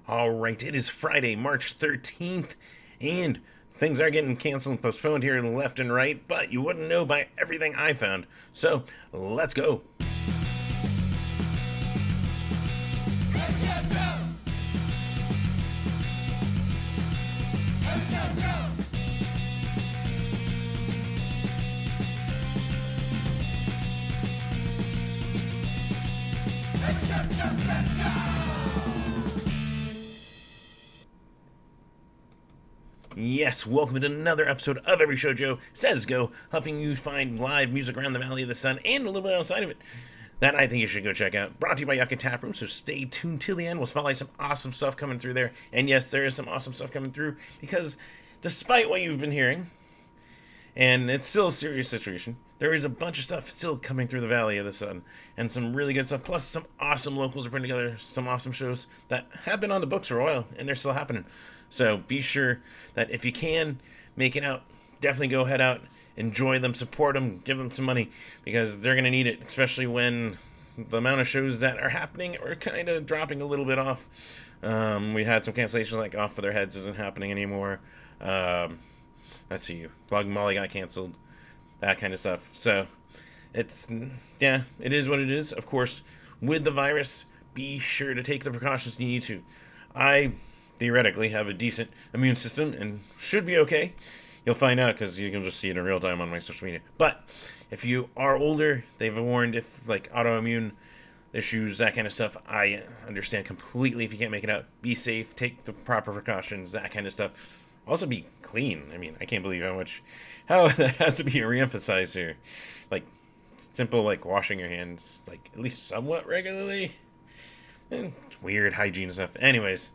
All right, it is Friday, March 13th, and things are getting canceled and postponed here left and right, but you wouldn't know by everything I found. So, let's go. Yes, welcome to another episode of Every Show Joe Says Go, helping you find live music around the Valley of the Sun and a little bit outside of it. That I think you should go check out. Brought to you by Yucca Tap Room, so stay tuned till the end. We'll spotlight some awesome stuff coming through there. And yes, there is some awesome stuff coming through because despite what you've been hearing, and it's still a serious situation, there is a bunch of stuff still coming through the Valley of the Sun, and some really good stuff, plus some awesome locals are putting together some awesome shows that have been on the books for a while, and they're still happening. So be sure that if you can, make it out. Definitely go head out, enjoy them, support them, give them some money, because they're going to need it, especially when the amount of shows that are happening are kind of dropping a little bit off. We had some cancellations, like Off of Their Heads isn't happening anymore. Let's see, Vlog Molly got canceled, that kind of stuff. So it's, yeah, it is what it is. Of course, with the virus, be sure to take the precautions you need to. I theoretically have a decent immune system and should be okay. You'll find out because you can just see it in real time on my social media. But if you are older, they've warned if like autoimmune issues, that kind of stuff. I understand completely if you can't make it out. Be safe, take the proper precautions, that kind of stuff. Also be clean. I mean, I can't believe how that has to be reemphasized here. Like simple like washing your hands like at least somewhat regularly. And it's weird hygiene stuff. Anyways,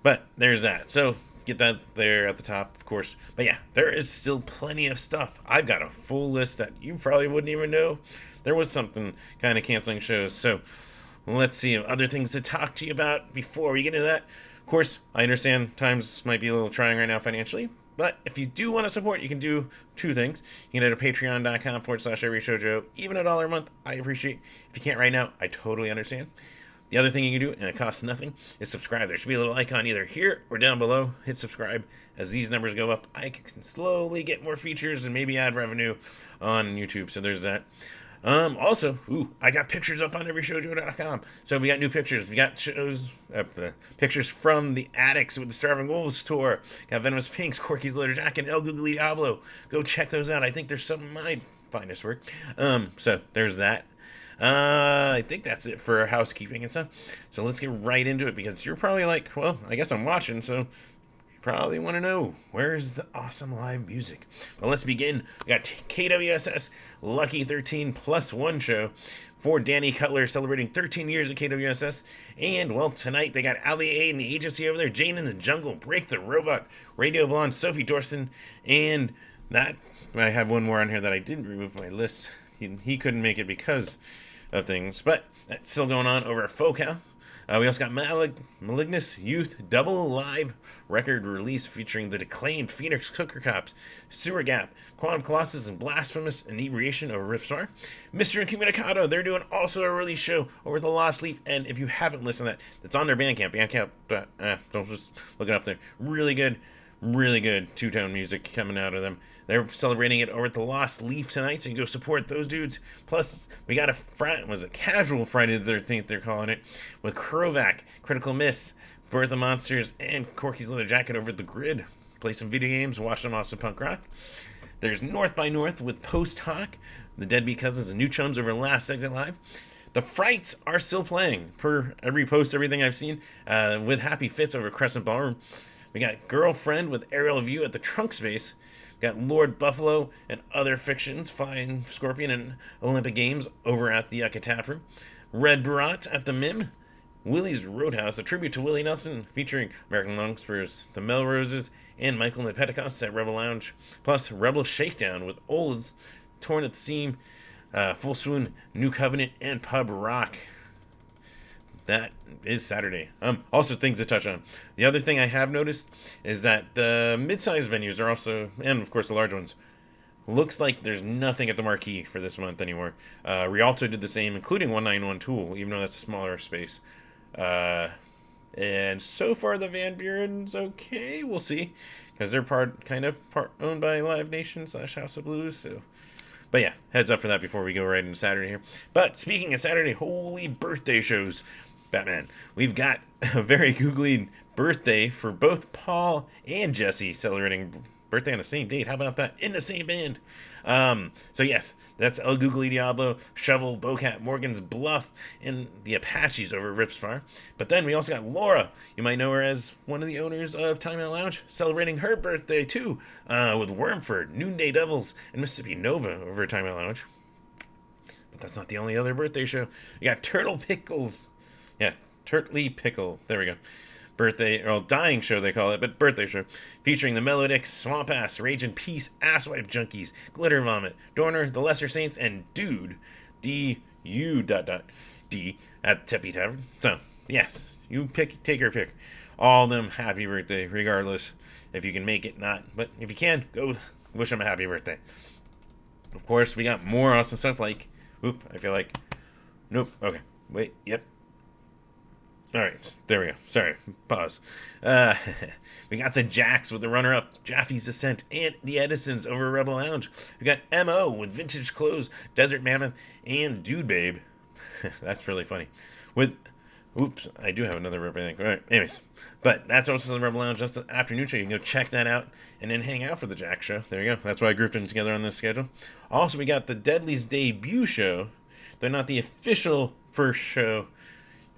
but there's that. So get that there at the top, of course. But yeah, there is still plenty of stuff. I've got a full list that you probably wouldn't even know. There was something kind of canceling shows. So let's see other things to talk to you about before we get into that. Of course, I understand times might be a little trying right now financially. But if you do want to support, you can do two things. You can go to patreon.com/everyshowjoe. Even $1 a month, I appreciate. If you can't right now, I totally understand. The other thing you can do, and it costs nothing, is subscribe. There should be a little icon either here or down below. Hit subscribe. As these numbers go up, I can slowly get more features and maybe add revenue on YouTube. So there's that. Also, I got pictures up on everyshowjoe.com. So we got new pictures. We got pictures from the Addicts with the Starving Wolves tour. Got Venomous Pinks, Corky's Leather Jacket, and El Googly Diablo. Go check those out. I think there's some of my finest work. So there's that. I think that's it for housekeeping and stuff. So let's get right into it because you're probably like, well, I guess I'm watching, so you probably want to know where's the awesome live music. Well, let's begin. We got KWSS Lucky 13 Plus One show for Danny Cutler celebrating 13 years at KWSS. And, well, tonight they got Ali A and the agency over there, Jane in the Jungle, Break the Robot, Radio Blonde, Sophie Dorson, and that, I have one more on here that I didn't remove from my list. He couldn't make it because of things, but that's still going on over at FOCAL. We also got Malignus Youth double live record release featuring the acclaimed Phoenix Cooker Cops, Sewer Gap, Quantum Colossus, and Blasphemous Inebriation over Ripstar. Mr. Incommunicado, they're doing also a release show over the Lost Leaf, and if you haven't listened to that, it's on their Bandcamp. Don't just look it up there. Really good two-tone music coming out of them. They're celebrating it over at the Lost Leaf tonight, so you can go support those dudes. Plus, we got a casual Friday the 13th, they're calling it, with Krovac, Critical Miss, Birth of Monsters, and Corky's Leather Jacket over at the Grid. Play some video games, watch some awesome punk rock. There's North by North with Post Hoc, the Deadbeat Cousins, and New Chums over Last Exit Live. The Frights are still playing, per every post, everything I've seen, with Happy Fits over Crescent Ballroom. We got Girlfriend with Aerial View at the Trunk Space. Got Lord Buffalo and Other Fictions, Flying Scorpion and Olympic Games over at the Yucca Tap Room. Red Barat at the MIM. Willie's Roadhouse, a tribute to Willie Nelson, featuring American Longspurs, the Melroses, and Michael and the Pentecosts at Rebel Lounge. Plus Rebel Shakedown with Olds, Torn at the Seam, Full Swoon, New Covenant, and Pub Rock. That is Saturday. Also things to touch on. The other thing I have noticed is that the mid-sized venues are also, and of course the large ones, looks like there's nothing at the marquee for this month anymore. Rialto did the same, including 191 Tool, even though that's a smaller space. And so far, the Van Buren's okay. We'll see, because they're kind of part owned by Live Nation / House of Blues. So, but yeah, heads up for that before we go right into Saturday here. But speaking of Saturday, holy birthday shows, Batman. We've got a very googly birthday for both Paul and Jesse celebrating birthday on the same date. How about that? In the same band. So yes, that's El Googly Diablo, Shovel, Bocat, Morgan's Bluff, and the Apaches over at Ripspar. But then we also got Laura. You might know her as one of the owners of Time Out Lounge, celebrating her birthday too, with Wormford, Noonday Devils, and Mississippi Nova over at Time Out Lounge. But that's not the only other birthday show. You got Turtle Pickles. Yeah, Turtley Pickle. There we go. Birthday, or dying show they call it, but birthday show, featuring the Melodic, Swamp Ass, Rage and Peace, Asswipe Junkies, Glitter Vomit, Dorner, the Lesser Saints, and Dude, D-U-D at Teppy Tavern. So, yes, you take your pick. All of them happy birthday, regardless if you can make it, not. But if you can, go wish them a happy birthday. Of course, we got more awesome stuff like, I feel like, nope, okay, wait, yep. All right, there we go. Sorry, pause. We got the Jacks with the runner-up, Jaffe's Ascent, and the Edisons over Rebel Lounge. We got M.O. with Vintage Clothes, Desert Mammoth, and Dude Babe. That's really funny. I do have another rip, I think. All right, anyways. But that's also the Rebel Lounge. That's the afternoon show. You can go check that out and then hang out for the Jack show. There you go. That's why I grouped them together on this schedule. Also, we got the Deadly's debut show. They're not the official first show.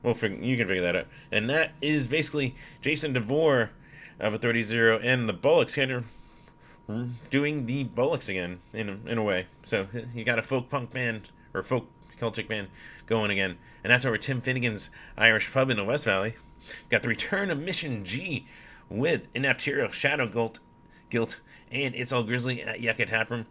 Well, you can figure that out. And that is basically Jason DeVore of Authority Zero and the Bollocks kind of doing the Bollocks again, in a way. So you got a folk punk band, or folk Celtic band, going again. And that's over Tim Finnegan's Irish Pub in the West Valley. Got the return of Mission G with Inept Hero, Shadow Guilt, and It's All Grizzly at Yucca Taproom.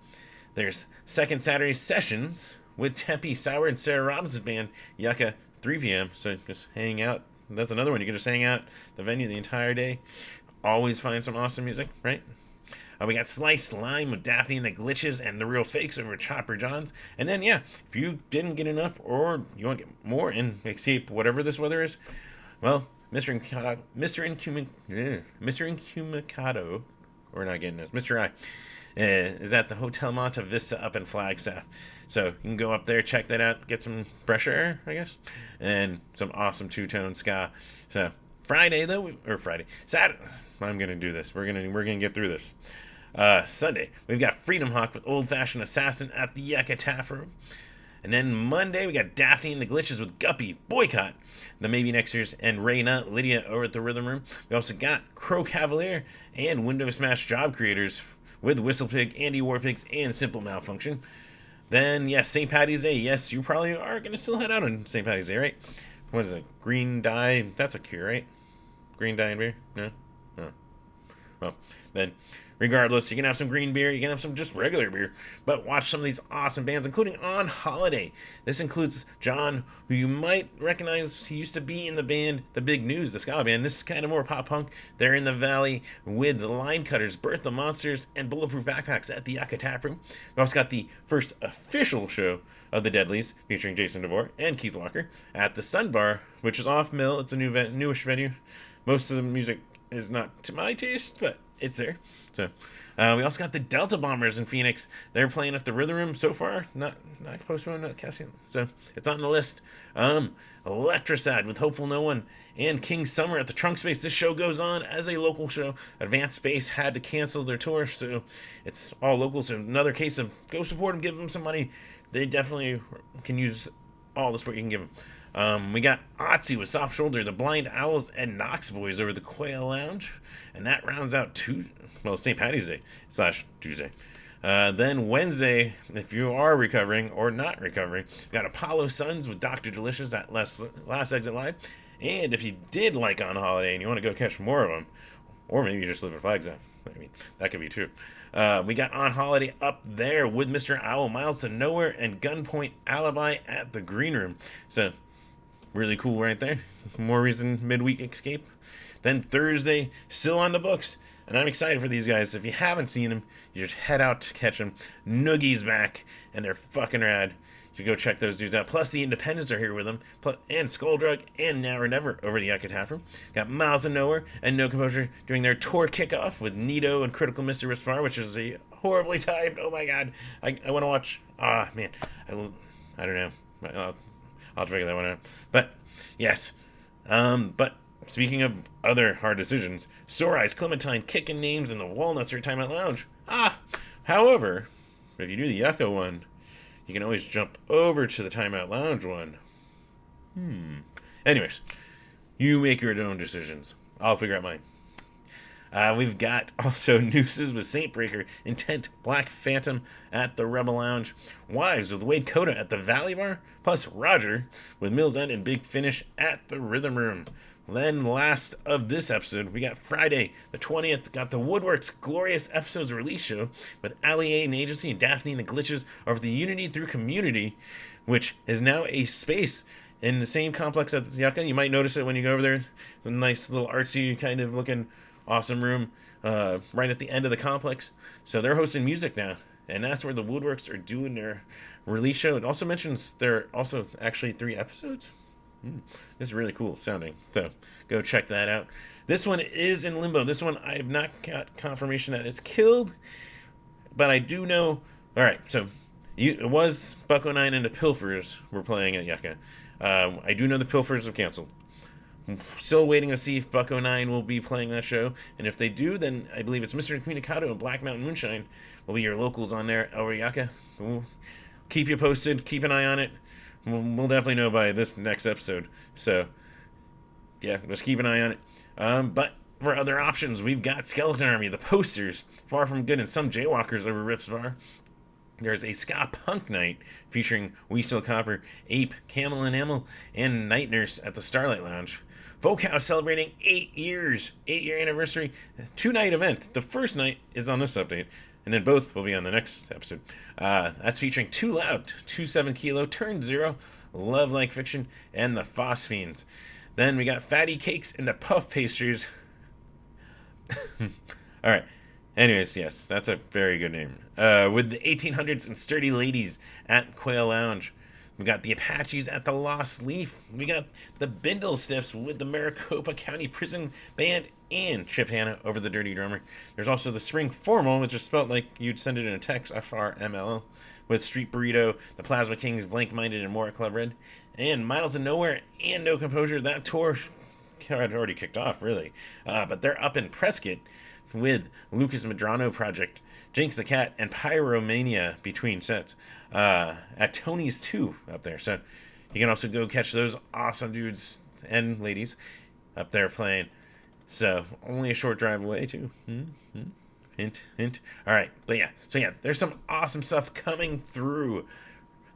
There's Second Saturday Sessions with Tempe Sour and Sarah Robinson's band, Yucca, 3 p.m. So just hang out. That's another one. You can just hang out the venue the entire day. Always find some awesome music, right? We got Slice Slime with Daphne and the Glitches and the Real Fakes over Chopper John's. And then, yeah, if you didn't get enough or you want to get more and escape whatever this weather is, well, Mr. Incumicado, we're not getting this, Mr. I, is at the Hotel Monta Vista up in Flagstaff. So you can go up there, check that out, get some fresh air, I guess, and some awesome two-tone ska. So Saturday, I'm gonna do this. We're gonna get through this. Sunday, we've got Freedom Hawk with Old Fashioned Assassin at the Yucca Tap Room. And then Monday, we got Daphne and the Glitches with Guppy, Boycott, the Maybe Next Year's, and Rayna, Lydia over at the Rhythm Room. We also got Crow Cavalier and Windows Smash Job Creators with Whistlepig, Andy Warpigs, and Simple Malfunction. Then, yes, St. Paddy's Day. Yes, you probably are going to still head out on St. Paddy's Day, right? What is it? Green dye. That's a cure, right? Green dye and beer? No? Oh. Well, then, regardless, you can have some green beer. You can have some just regular beer. But watch some of these awesome bands, including On Holiday. This includes John, who you might recognize. He used to be in the band The Big News, the ska band. This is kind of more pop punk. They're in the Valley with the Line Cutters, Birth of Monsters, and Bulletproof Backpacks at the Yucca Tap Room. We also got the first official show of the Deadlies, featuring Jason DeVore and Keith Walker, at the Sun Bar, which is off Mill. It's a newish venue. Most of the music is not to my taste, but it's there. So we also got the Delta Bombers in Phoenix. They're playing at the Rhythm Room so far. Not postponed, not casting. So it's on the list. Electrosad with Hopeful No One and King Summer at the Trunk Space. This show goes on as a local show. Advanced Space had to cancel their tour, so it's all local. So another case of go support them, give them some money. They definitely can use all the support you can give them. We got Otzi with Soft Shoulder, the Blind Owls, and Knox Boys over the Quail Lounge. And that rounds out St. Paddy's Day / Tuesday. Then Wednesday, if you are recovering or not recovering, we got Apollo Suns with Dr. Delicious at Last Exit Live. And if you did like On Holiday and you want to go catch more of them, or maybe you just live in Flagstaff, I mean, that could be true. We got On Holiday up there with Mr. Owl, Miles to Nowhere, and Gunpoint Alibi at the Green Room. So, really cool right there. More reason midweek escape. Then Thursday, still on the books. And I'm excited for these guys. If you haven't seen them, you just head out to catch them. Noogie's back, and they're fucking rad. So go check those dudes out. Plus, the Independents are here with them, and Skulldrug, and Now or Never over the Yucca Tap Room. Got Miles of Nowhere and No Composure doing their tour kickoff with Nito and Critical Mystery Rift Bar, which is a horribly timed. Oh my god, I want to watch. Man, I don't know. I'll figure that one out. But yes, but speaking of other hard decisions, Sore Eyes, Clementine kicking names in the Walnuts or Timeout Lounge. However, if you do the Yucca one, you can always jump over to the Timeout Lounge one. Anyways, you make your own decisions. I'll figure out mine. We've got also Nooses with Saintbreaker, Intent, Black Phantom at the Rebel Lounge, Wives with Wade Coda at the Valley Bar, plus Roger with Mills End and Big Finish at the Rhythm Room. Then last of this episode, we got Friday the 20th, got the Woodworks Glorious Episodes release show with Ali A and Agency and Daphne and the Glitches over the Unity Through Community, which is now a space in the same complex as Yucca. You might notice it when you go over there. A nice little artsy kind of looking awesome room right at the end of the complex. So they're hosting music now, and that's where the Woodworks are doing their release show. It also mentions there are also actually 3 episodes. This is really cool sounding, so go check that out. This one is in limbo. This one I have not got confirmation that it's killed, but I do know. All right, so it was Buck-O-Nine and the Pilfers were playing at Yucca. I do know the Pilfers have canceled. I'm still waiting to see if Buck-O-Nine will be playing that show, and if they do, then I believe it's Mr. Incommunicado and Black Mountain Moonshine will be your locals on there over Yucca. We'll keep you posted. Keep an eye on it. We'll definitely know by this next episode. So, yeah, just keep an eye on it. But for other options, we've got Skeleton Army, The Posters, Far From Good, and Some Jaywalkers over Rips Bar. There's a ska punk night featuring We Still Copper, Ape, Camel and Amel, and Night Nurse at the Starlight Lounge. Folk House celebrating 8 years, 8-year anniversary, 2-night event. The first night is on this update, and then both will be on the next episode. That's featuring Too Loud, 27 Kilo, Turn Zero, Love Like Fiction, and the Phosphines. Then we got Fatty Cakes and the Puff Pastries. Alright, anyways, yes, that's a very good name. With the 1800s and Sturdy Ladies at Quail Lounge. We got the Apaches at the Lost Leaf. We got the Bindle Stiffs with the Maricopa County Prison Band and Chip Hanna over the Dirty Drummer. There's also the Spring Formal, which is spelled like you'd send it in a text, FRML, with Street Burrito, the Plasma Kings, Blank Minded, and more at Club Red. And Miles of Nowhere and No Composure. That tour had already kicked off, really. But they're up in Prescott with Lucas Medrano Project, Jinx the Cat, and Pyromania between sets at Tony's 2 up there. So you can also go catch those awesome dudes and ladies up there playing. So only a short drive away, too. Hint, hint. All right. But yeah. So yeah, there's some awesome stuff coming through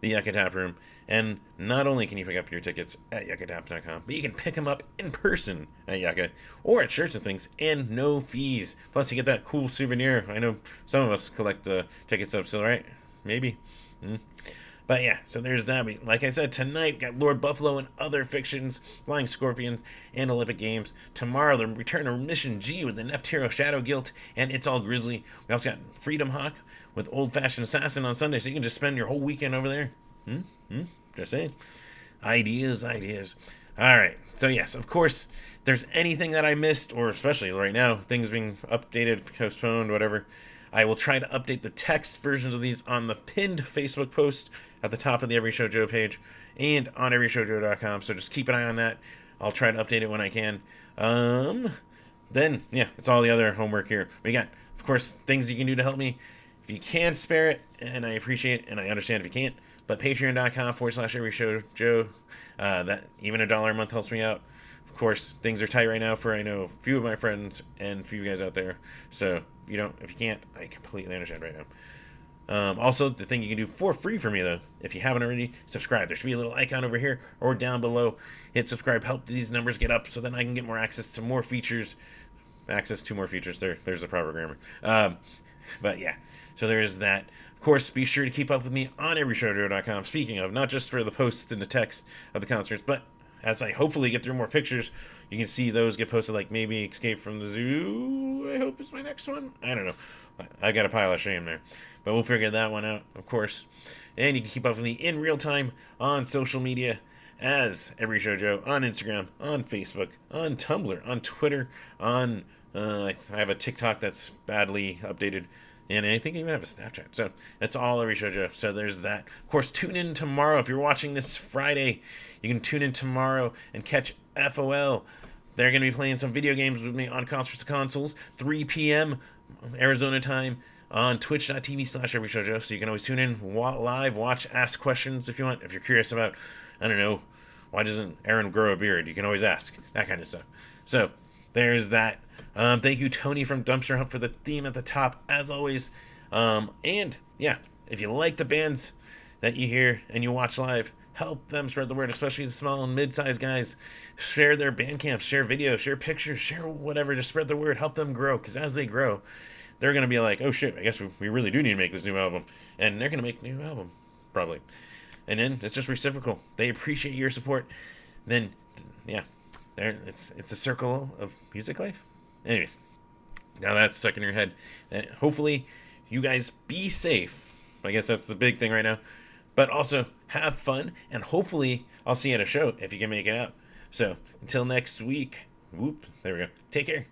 the Yucca Tap Room. And not only can you pick up your tickets at yuccatap.com, but you can pick them up in person at Yucca or at Shirts and Things, and no fees. Plus, you get that cool souvenir. I know some of us collect tickets up still, right? Maybe. But yeah, so there's that. Like I said, tonight we got Lord Buffalo and Other Fictions, Flying Scorpions, and Olympic Games. Tomorrow, the return of Mission G with the Neptero Shadow Guilt and It's All Grizzly. We also got Freedom Hawk with Old Fashioned Assassin on Sunday, so you can just spend your whole weekend over there. Just saying. Ideas. All right. So yes, of course, if there's anything that I missed, or especially right now, things being updated, postponed, whatever, I will try to update the text versions of these on the pinned Facebook post at the top of the Every Show Joe page and on everyshowjoe.com. So just keep an eye on that. I'll try to update it when I can. Then, yeah, it's all the other homework here. We got, of course, things you can do to help me. If you can spare it, and I appreciate it, and I understand if you can't, but patreon.com/everyshowjoe. That even $1 a month helps me out. Of course, things are tight right now for, I know, a few of my friends and a few guys out there. So, if you can't, I completely understand right now. Also, the thing you can do for free for me, though, if you haven't already, subscribe. There should be a little icon over here or down below. Hit subscribe, help these numbers get up so then I can get more access to more features. There's the proper grammar. But yeah, so there's that. Of course, be sure to keep up with me on everyshowjoe.com. Speaking of, not just for the posts and the text of the concerts, but as I hopefully get through more pictures, you can see those get posted, like maybe Escape from the Zoo, I hope is my next one. I don't know. I got a pile of shame there. But we'll figure that one out, of course. And you can keep up with me in real time on social media as Every Show Joe on Instagram, on Facebook, on Tumblr, on Twitter, on I have a TikTok that's badly updated, and I think I even have a Snapchat. So that's all Every Show Joe. So there's that. Of course, tune in tomorrow. If you're watching this Friday, you can tune in tomorrow and catch FOL. They're going to be playing some video games with me on Concerts of Consoles, 3 p.m. Arizona time on twitch.tv/everyshowjoe. So you can always tune in live, watch, ask questions if you want. If you're curious about, I don't know, why doesn't Aaron grow a beard? You can always ask. That kind of stuff. So there's that. Thank you, Tony from Dumpster Hump, for the theme at the top, as always. And, yeah, if you like the bands that you hear and you watch live, help them spread the word, especially the small and mid-sized guys. Share their band camps, share videos, share pictures, share whatever. Just spread the word. Help them grow, because as they grow, they're going to be like, oh, shit, I guess we really do need to make this new album. And they're going to make a new album, probably. And then it's just reciprocal. They appreciate your support. Then, yeah, it's a circle of music life. Anyways, now that's stuck in your head. And hopefully, you guys be safe. I guess that's the big thing right now. But also, have fun, and hopefully, I'll see you at a show if you can make it out. So, until next week, there we go. Take care.